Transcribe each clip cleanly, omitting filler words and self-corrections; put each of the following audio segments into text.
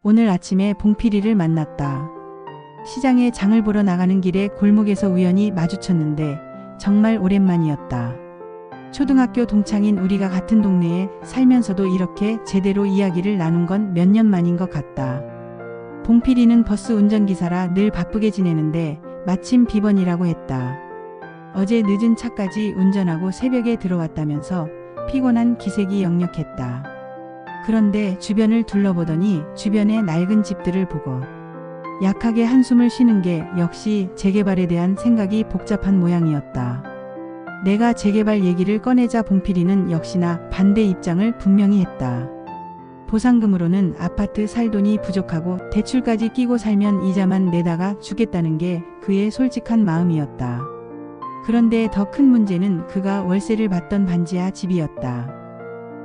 오늘 아침에 봉필이를 만났다. 시장에 장을 보러 나가는 길에 골목에서 우연히 마주쳤는데 정말 오랜만이었다. 초등학교 동창인 우리가 같은 동네에 살면서도 이렇게 제대로 이야기를 나눈 건 몇 년 만인 것 같다. 봉필이는 버스 운전기사라 늘 바쁘게 지내는데 마침 비번이라고 했다. 어제 늦은 차까지 운전하고 새벽에 들어왔다면서 피곤한 기색이 역력했다. 그런데 주변을 둘러보더니 주변의 낡은 집들을 보고 약하게 한숨을 쉬는 게 역시 재개발에 대한 생각이 복잡한 모양이었다. 내가 재개발 얘기를 꺼내자 봉필이는 역시나 반대 입장을 분명히 했다. 보상금으로는 아파트 살 돈이 부족하고 대출까지 끼고 살면 이자만 내다가 주겠다는 게 그의 솔직한 마음이었다. 그런데 더 큰 문제는 그가 월세를 받던 반지하 집이었다.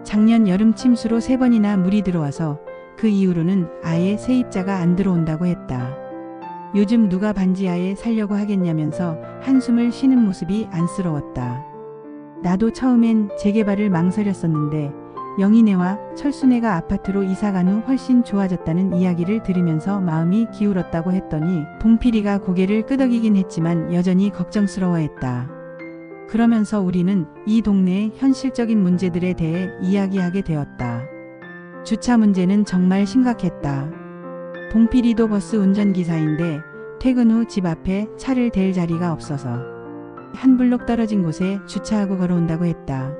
작년 여름 침수로 3번이나 물이 들어와서 그 이후로는 아예 세입자가 안 들어온다고 했다. 요즘 누가 반지하에 살려고 하겠냐면서 한숨을 쉬는 모습이 안쓰러웠다. 나도 처음엔 재개발을 망설였었는데 영희네와 철수네가 아파트로 이사간 후 훨씬 좋아졌다는 이야기를 들으면서 마음이 기울었다고 했더니 봉필이가 고개를 끄덕이긴 했지만 여전히 걱정스러워했다. 그러면서 우리는 이 동네의 현실적인 문제들에 대해 이야기하게 되었다. 주차 문제는 정말 심각했다. 봉필이도 버스 운전기사인데 퇴근 후 집 앞에 차를 댈 자리가 없어서 한 블록 떨어진 곳에 주차하고 걸어온다고 했다.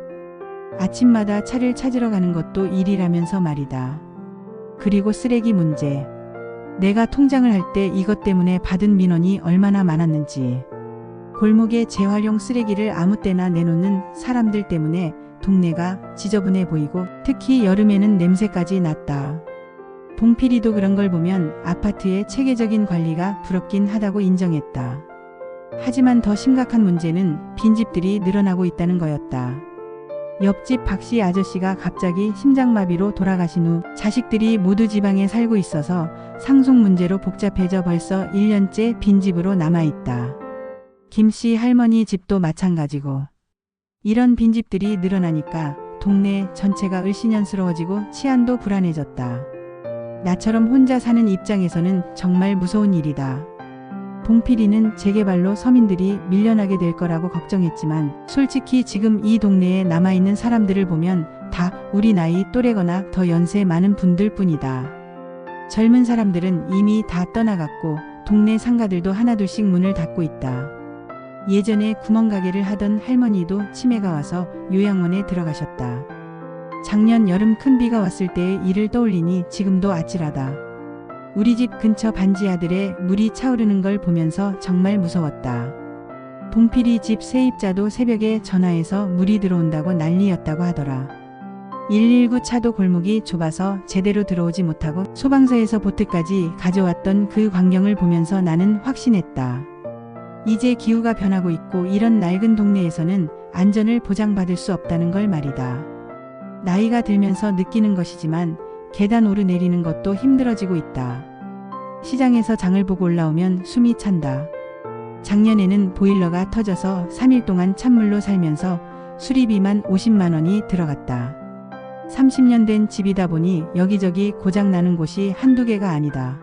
아침마다 차를 찾으러 가는 것도 일이라면서 말이다. 그리고 쓰레기 문제. 내가 통장을 할 때 이것 때문에 받은 민원이 얼마나 많았는지. 골목에 재활용 쓰레기를 아무 때나 내놓는 사람들 때문에 동네가 지저분해 보이고 특히 여름에는 냄새까지 났다. 봉필이도 그런 걸 보면 아파트의 체계적인 관리가 부럽긴 하다고 인정했다. 하지만 더 심각한 문제는 빈집들이 늘어나고 있다는 거였다. 옆집 박씨 아저씨가 갑자기 심장마비로 돌아가신 후 자식들이 모두 지방에 살고 있어서 상속 문제로 복잡해져 벌써 1년째 빈집으로 남아있다. 김씨 할머니 집도 마찬가지고. 이런 빈집들이 늘어나니까 동네 전체가 을씨년스러워지고 치안도 불안해졌다. 나처럼 혼자 사는 입장에서는 정말 무서운 일이다. 봉필이는 재개발로 서민들이 밀려나게 될 거라고 걱정했지만 솔직히 지금 이 동네에 남아있는 사람들을 보면 다 우리 나이 또래거나 더 연세 많은 분들 뿐이다. 젊은 사람들은 이미 다 떠나갔고 동네 상가들도 하나둘씩 문을 닫고 있다. 예전에 구멍가게를 하던 할머니도 치매가 와서 요양원에 들어가셨다. 작년 여름 큰 비가 왔을 때의 일을 떠올리니 지금도 아찔하다. 우리 집 근처 반지하들에 물이 차오르는 걸 보면서 정말 무서웠다. 봉필이 집 세입자도 새벽에 전화해서 물이 들어온다고 난리였다고 하더라. 119 차도 골목이 좁아서 제대로 들어오지 못하고 소방서에서 보트까지 가져왔던 그 광경을 보면서 나는 확신했다. 이제 기후가 변하고 있고 이런 낡은 동네에서는 안전을 보장받을 수 없다는 걸 말이다. 나이가 들면서 느끼는 것이지만 계단 오르내리는 것도 힘들어지고 있다. 시장에서 장을 보고 올라오면 숨이 찬다. 작년에는 보일러가 터져서 3일 동안 찬물로 살면서 수리비만 50만 원이 들어갔다. 30년 된 집이다 보니 여기저기 고장나는 곳이 한두 개가 아니다.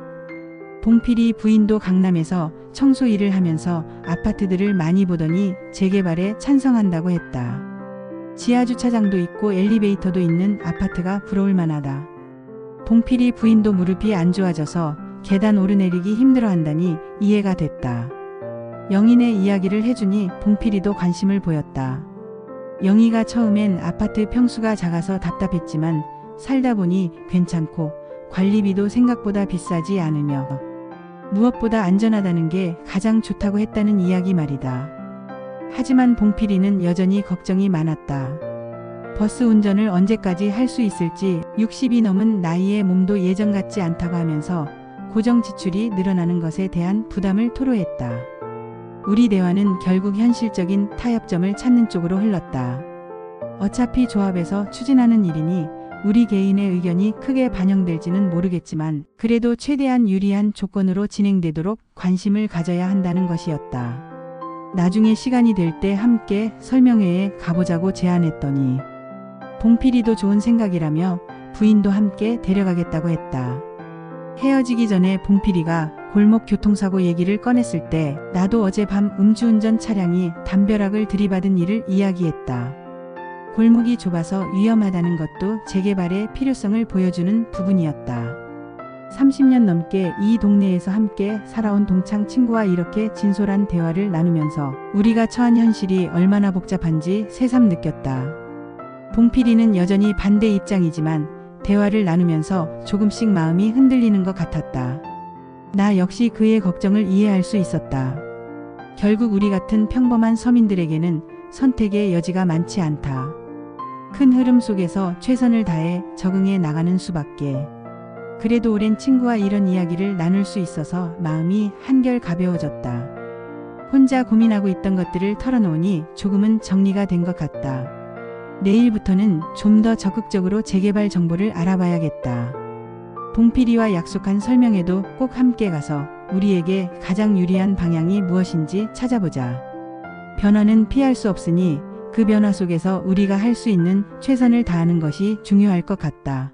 봉필이 부인도 강남에서 청소 일을 하면서 아파트들을 많이 보더니 재개발에 찬성한다고 했다. 지하주차장도 있고 엘리베이터도 있는 아파트가 부러울 만하다. 봉필이 부인도 무릎이 안 좋아져서 계단 오르내리기 힘들어한다니 이해가 됐다. 영희네 이야기를 해주니 봉필이도 관심을 보였다. 영희가 처음엔 아파트 평수가 작아서 답답했지만 살다 보니 괜찮고 관리비도 생각보다 비싸지 않으며 무엇보다 안전하다는 게 가장 좋다고 했다는 이야기 말이다. 하지만 봉필이는 여전히 걱정이 많았다. 버스 운전을 언제까지 할 수 있을지 60이 넘은 나이에 몸도 예전 같지 않다고 하면서 고정 지출이 늘어나는 것에 대한 부담을 토로했다. 우리 대화는 결국 현실적인 타협점을 찾는 쪽으로 흘렀다. 어차피 조합에서 추진하는 일이니 우리 개인의 의견이 크게 반영될지는 모르겠지만 그래도 최대한 유리한 조건으로 진행되도록 관심을 가져야 한다는 것이었다. 나중에 시간이 될 때 함께 설명회에 가보자고 제안했더니 봉필이도 좋은 생각이라며 부인도 함께 데려가겠다고 했다. 헤어지기 전에 봉필이가 골목 교통사고 얘기를 꺼냈을 때 나도 어젯밤 음주운전 차량이 담벼락을 들이받은 일을 이야기했다. 골목이 좁아서 위험하다는 것도 재개발의 필요성을 보여주는 부분이었다. 30년 넘게 이 동네에서 함께 살아온 동창 친구와 이렇게 진솔한 대화를 나누면서 우리가 처한 현실이 얼마나 복잡한지 새삼 느꼈다. 봉필이는 여전히 반대 입장이지만 대화를 나누면서 조금씩 마음이 흔들리는 것 같았다. 나 역시 그의 걱정을 이해할 수 있었다. 결국 우리 같은 평범한 서민들에게는 선택의 여지가 많지 않다. 큰 흐름 속에서 최선을 다해 적응해 나가는 수밖에. 그래도 오랜 친구와 이런 이야기를 나눌 수 있어서 마음이 한결 가벼워졌다. 혼자 고민하고 있던 것들을 털어놓으니 조금은 정리가 된 것 같다. 내일부터는 좀 더 적극적으로 재개발 정보를 알아봐야겠다. 봉필이와 약속한 설명회도 꼭 함께 가서 우리에게 가장 유리한 방향이 무엇인지 찾아보자. 변화는 피할 수 없으니 그 변화 속에서 우리가 할 수 있는 최선을 다하는 것이 중요할 것 같다.